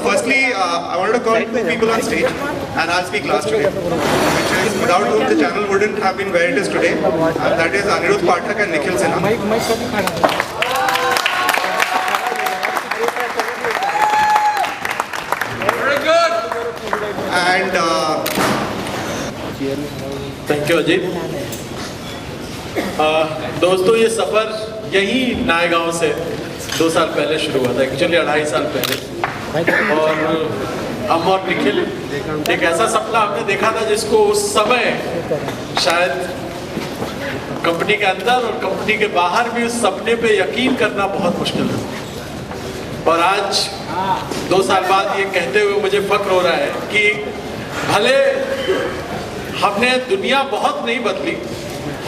firstly, I wanted to call two people on stage, and I'll speak last today, which is without whom the channel wouldn't have been where it is today, and that is Anirudh Pathak and Nikhil Sinha. Very good. And thank you Ajit. दोस्तों, ये सफ़र यही नायगांव से 2 साल पहले शुरू हुआ था, actually 2.5 साल पहले। और हम और निखिल एक ऐसा सपना हमने देखा था जिसको उस समय शायद कंपनी के अंदर और कंपनी के बाहर भी उस सपने पे यकीन करना बहुत मुश्किल था। और आज 2 साल बाद ये कहते हुए मुझे फख्र हो रहा है कि भले हमने दुनिया बहुत नहीं बदली,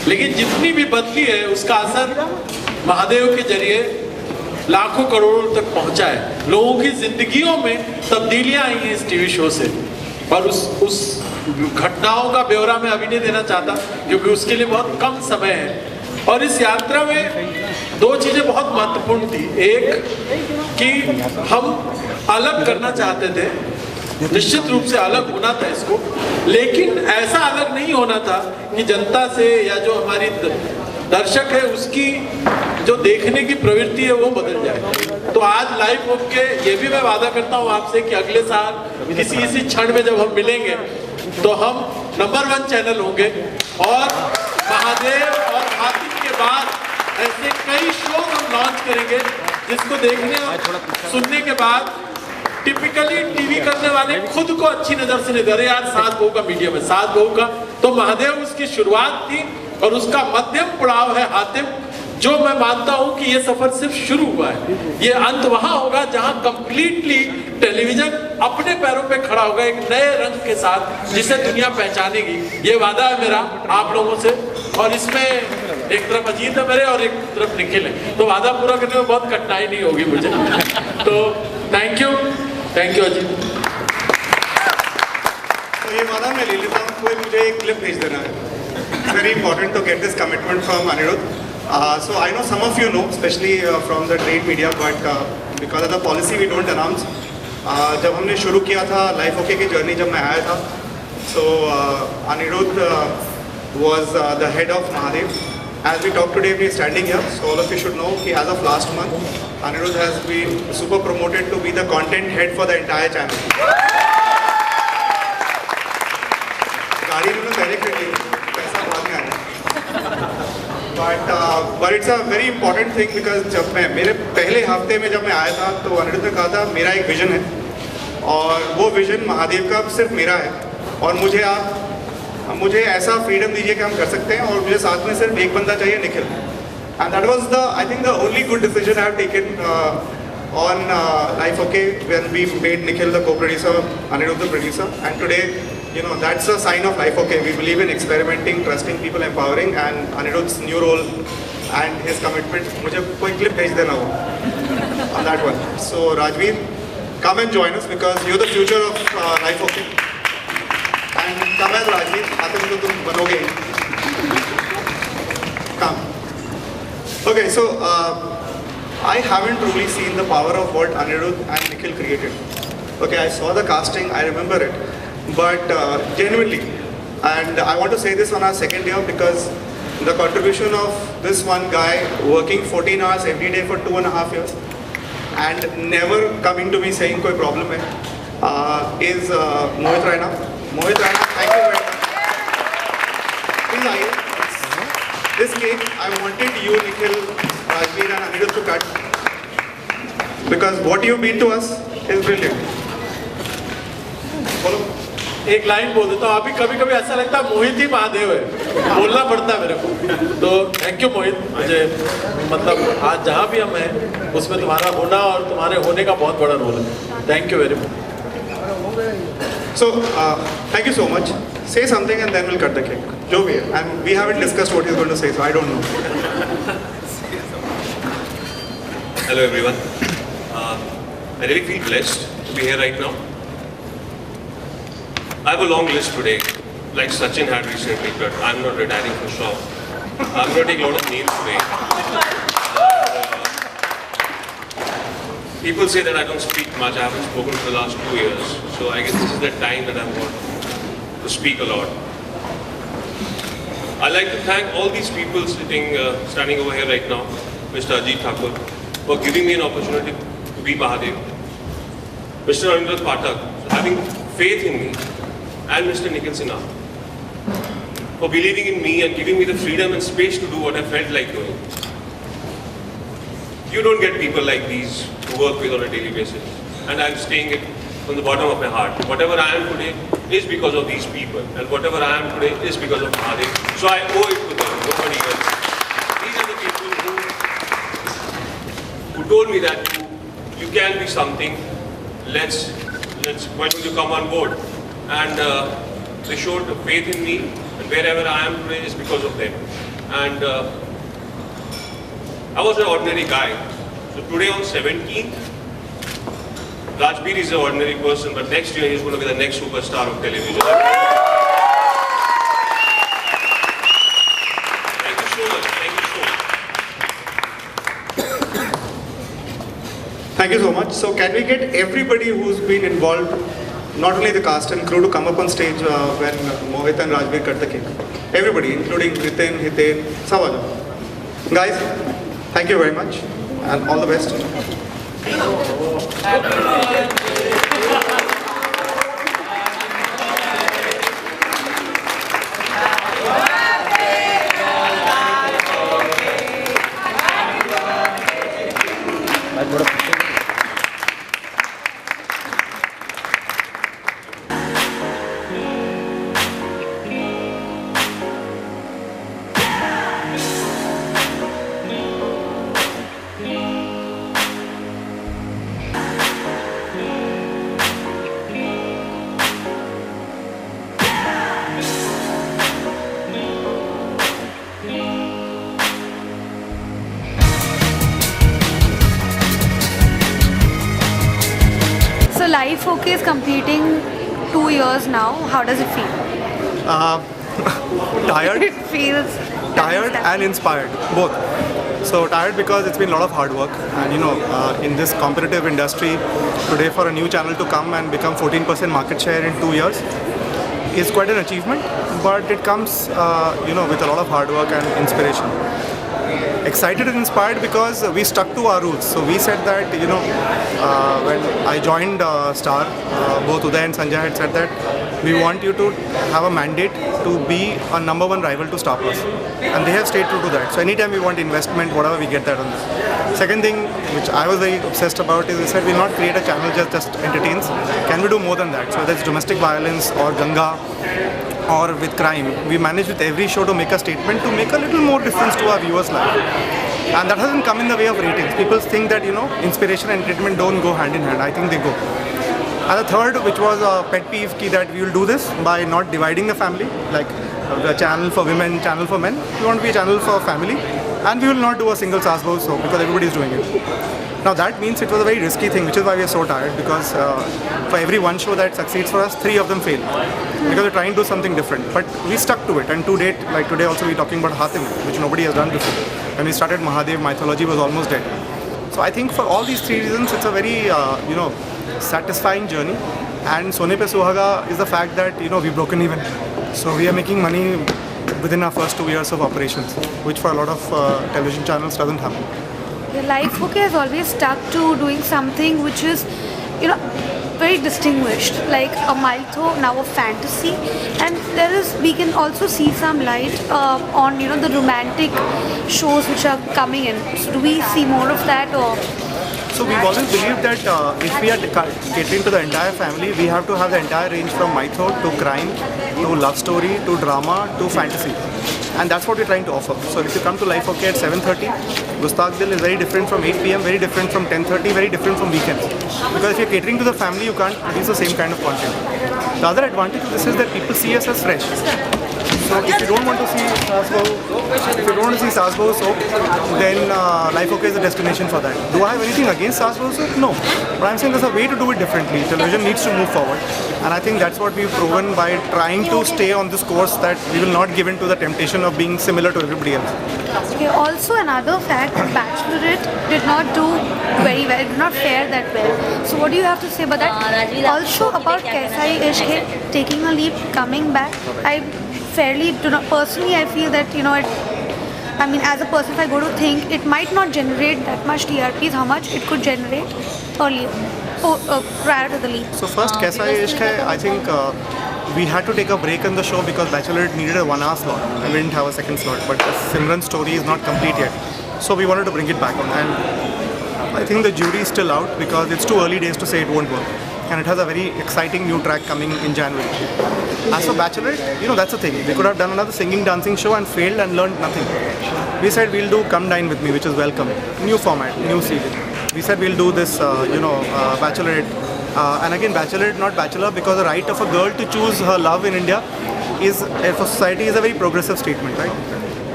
लेकिन जितनी भी बदली है उसका असर महादेव के जरिए लाखों करोड़ों तक पहुंचा है। लोगों की जिंदगियों में तब्दीलियां आई हैं इस टीवी शो से। और उस घटनाओं का ब्यौरा मैं अभी नहीं देना चाहता क्योंकि उसके लिए बहुत कम समय है। और इस यात्रा में 2 चीजें बहुत महत्वपूर्ण थी। एक कि हम अलग करना चाहते थे, निश्चित रूप से अलग होना था इसको, लेकिन ऐसा अलग नहीं होना था कि जनता से या जो हमारी दर्शक है उसकी जो देखने की प्रवृत्ति है वो बदल जाए। तो आज लाइव होके ये भी मैं वादा करता हूँ आपसे कि अगले साल किसी इसी क्षण में जब हम मिलेंगे तो हम नंबर 1 चैनल होंगे। और महादेव और हातिम के बाद ऐसे कई शो हम लॉन्च करेंगे जिसको देखने और सुनने के बाद टिपिकली टीवी करने वाले खुद को अच्छी नजर से नहीं दे रहे। यार 7 बहू का मीडियम है, 7 बहू का। तो महादेव उसकी शुरुआत थी और उसका मध्यम पड़ाव है हातिम, जो मैं मानता हूं कि ये सफर सिर्फ शुरू हुआ है। ये अंत वहां होगा जहां कंप्लीटली टेलीविजन अपने पैरों पे खड़ा होगा एक नए रंग के साथ जिसे दुनिया पहचानेगी। ये वादा है मेरा आप लोगों से। और इसमें एक तरफ अजीत है मेरे और एक तरफ निखिल है, तो वादा पूरा करने में बहुत कठिनाई नहीं होगी मुझे। तो थैंक यू अजीत। तो ये वादा मैं ले लेता हूँ, कोई मुझे एक क्लिप भेज देना है। Very important to get this commitment from Anirudh. So I know some of you know, especially from the trade media, but because of the policy we don't announce. जब हमने शुरू किया था लाइफ ओके की journey, जब मैं आया था, so Anirudh was the head of Mahadev. As we talk today, we are standing here, so all of you should know कि as of last month, Anirudh has been super promoted to be the content head for the entire channel. गाड़ी उन्होंने पहले कर ली, पैसा बाद में आया। But it's a very important thing because जब मैं मेरे पहले हफ्ते में जब मैं आया था तो अनिरुद्ध ने कहा था मेरा एक विजन है और वो विजन महादेव का सिर्फ मेरा है और मुझे ऐसा फ्रीडम दीजिए कि हम कर सकते हैं और मुझे साथ में सिर्फ एक बंदा चाहिए, Nikhil. And that was I think the only good decision I have taken on Life OK when we made Nikhil the co-producer, Anirudh the producer, and today, you know, that's a sign of Life OK. We believe in experimenting, trusting people, empowering, and Anirudh's new role and his commitment. मुझे कोई clip भेज देना हो on that one. So Rajveer, come and join us because you're the future of Life OK. And come as Rajveer, आते तो तुम बनोगे। Come. Okay, so I haven't truly seen the power of what Anirudh and Nikhil created. Okay, I saw the casting, I remember it, but genuinely, and I want to say this on our second year because the contribution of this one guy working 14 hours every day for 2.5 years and never coming to me saying कोई problem है is Mohit Raina. Mohit Raina, thank you very much. Please आइए. This cake, I wanted you, Nikhil, Rajveer and Anirudh to cut because what you've been to us is brilliant. बोलो। एक line बोल देता हूँ। अभी कभी कभी ऐसा लगता है मोहित ही महादेव है, बोलना पड़ता है मेरे को। तो थैंक यू मोहित, मुझे मतलब आज जहाँ भी हम हैं उसमें तुम्हारा होना और तुम्हारे होने का बहुत बड़ा रोल है। Thank you very much. So, thank you so much. Say something and then we'll cut the cake. जो भी है, and we haven't discussed what he's going to say, so I don't know. Hello everyone. I really feel blessed to be here right now. I have a long list today, like Sachin had recently, but I'm not retiring for sure. I'm going to take a lot of names today. People say that I don't speak much. I haven't spoken for the last 2 years. So I guess this is the time that I've got to speak a lot. I'd like to thank all these people standing over here right now, Mr. Ajit Thakur, for giving me an opportunity to be Mahadev. Mr. Arindra Pathak, for having faith in me, and Mr. Nikhil Sinha, for believing in me and giving me the freedom and space to do what I felt like doing. You don't get people like these to work with on a daily basis. And I'm saying it from the bottom of my heart. Whatever I am today is because of these people. And whatever I am today is because of Mahadev. So I owe it to them, nobody else. These are the people who told me that you can be something. Let's why don't you come on board? And they showed faith in me. And wherever I am today is because of them. And I was an ordinary guy. So today on 17th, Rajbir is an ordinary person, but next year he's going to be the next superstar of television. Thank you so much. Thank you so much. Thank you so much. So can we get everybody who's been involved, not only the cast and crew, to come up on stage when Mohit and Rajbir cut the cake? Everybody, including Ritin, Hiten, Sawaja. Guys, thank you very much and all the best. So Life OK is completing 2 years now. How does it feel? Tired, It feels tired and inspired, both. So tired because it's been a lot of hard work, and in this competitive industry today, for a new channel to come and become 14% market share in 2 years is quite an achievement, but it comes with a lot of hard work and inspiration. Excited and inspired because we stuck to our roots. So we said that when I joined Star, both Uday and Sanjay had said that we want you to have a mandate to be a #1 rival to Star Plus, and they have stayed true to that. So anytime we want investment, whatever, we get that on this. Second thing which I was very obsessed about is we said we'll not create a channel just entertains. Can we do more than that? So that's domestic violence or Ganga or with crime. We manage with every show to make a statement, to make a little more difference to our viewers' life. And that hasn't come in the way of ratings. People think that, inspiration and entertainment don't go hand in hand. I think they go. And the third, which was a pet peeve, that we will do this by not dividing the family, like the channel for women, channel for men. We want to be a channel for family, and we will not do a single Saas Bahu soap because everybody is doing it. Now that means it was a very risky thing, which is why we are so tired, because for every one show that succeeds for us, 3 of them fail. Because we're trying to do something different. But we stuck to it, and to date, like today also we're talking about Hatim, which nobody has done before. When we started Mahadev, mythology was almost dead. So I think for all these 3 reasons, it's a very, satisfying journey. And Sone Pe Suhaga is the fact that, we've broken even. So we are making money within our first 2 years of operations, which for a lot of television channels doesn't happen. Your Life OK has always stuck to doing something which is, very distinguished, like a Maltho, now a fantasy, and we can also see some light on, the romantic shows which are coming in. So do we see more of that, or? So we've always believed that if we are catering to the entire family, we have to have the entire range from mytho to crime, to love story, to drama, to fantasy. And that's what we're trying to offer. So if you come to Life OK at 7:30, Gustakh Dil is very different from 8 PM, very different from 10:30, very different from weekends. Because if you're catering to the family, you can't produce the same kind of content. The other advantage of this is that people see us as fresh. So if you don't want to see Saas Bahu soap, then Life OK is the destination for that. Do I have anything against Saas Bahu soap? No. But I'm saying there's a way to do it differently. Television needs to move forward. And I think that's what we've proven by trying to stay on this course, that we will not give in to the temptation of being similar to everybody else. Okay, also another fact, Bachelorette did not do very well, did not fare that well. So what do you have to say about that? Rajveer, Also आपको about क्या कहना Kaisa Hi Ishq Hai, taking a leap, coming back. I fairly do not, personally I feel that, you know, I mean, as a person, if I go to think, it might not generate that much TRPs, how much it could generate earlier, prior to the leap. So first, Kaisa Hai Ishq Hai, I think we had to take a break in the show because Bachelorette needed a 1 hour slot and we didn't have a second slot. But the Simran story is not complete yet. So we wanted to bring it back on. And I think the jury is still out because it's too early days to say it won't work. And it has a very exciting new track coming in January. As for Bachelorette, you know, that's the thing. We could have done another singing, dancing show and failed and learned nothing. We said we'll do Come Dine With Me, which is welcome. New format, new series. We said we'll do this, Bachelorette. And again, Bachelorette, not Bachelor, because the right of a girl to choose her love in India is, for society, is a very progressive statement, right?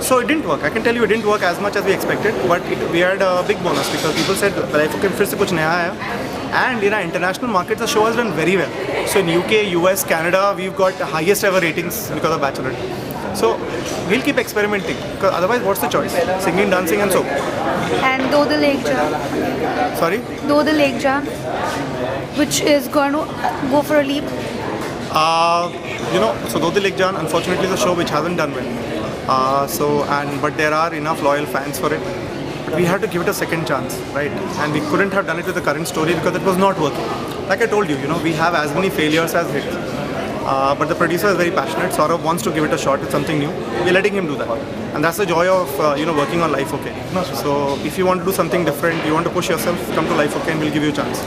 So it didn't work. I can tell you it didn't work as much as we expected, but we had a big bonus because people said, "Okay, फिर से कुछ नया आया." And in our international markets, the show has done very well. So in UK, US, Canada, we've got the highest ever ratings because of Bachelorette. So we'll keep experimenting because otherwise, what's the choice? Singing, dancing, and soap. And Do Dil Ek Jaan, Sorry. Do Dil Ek Jaan, which is going to go for a leap. So Do Dil Ek Jaan, unfortunately, is a show which hasn't done well. But there are enough loyal fans for it. But we had to give it a second chance, right? And we couldn't have done it with the current story because it was not working. Like I told you, we have as many failures as hits. But the producer is very passionate. Saurabh wants to give it a shot with something new. We're letting him do that. And that's the joy of, working on Life OK. So if you want to do something different, you want to push yourself, come to Life OK and we'll give you a chance.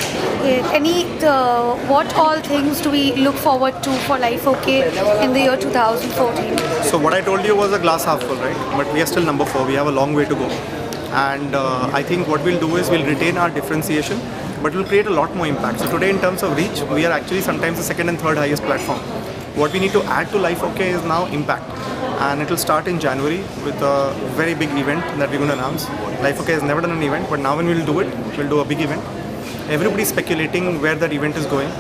What all things do we look forward to for Life OK in the year 2014? So what I told you was a glass half full, right? But we are still number 4. We have a long way to go. And I think what we'll do is we'll retain our differentiation, but we'll create a lot more impact. So today in terms of reach, we are actually sometimes the second and third highest platform. What we need to add to Life OK is now impact. And it will start in January with a very big event that we're going to announce. Life OK has never done an event, but now when we'll do it, we'll do a big event. Everybody's speculating where that event is going.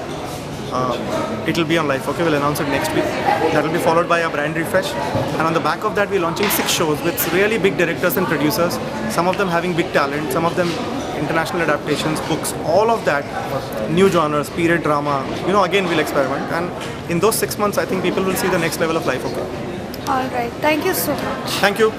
It will be on Life OK. We'll announce it next week. That will be followed by a brand refresh. And on the back of that, we're launching 6 shows with really big directors and producers. Some of them having big talent, some of them international adaptations, books, all of that, new genres, period drama. Again, we'll experiment. And in those 6 months, I think people will see the next level of Life OK. All right. Thank you so much. Thank you.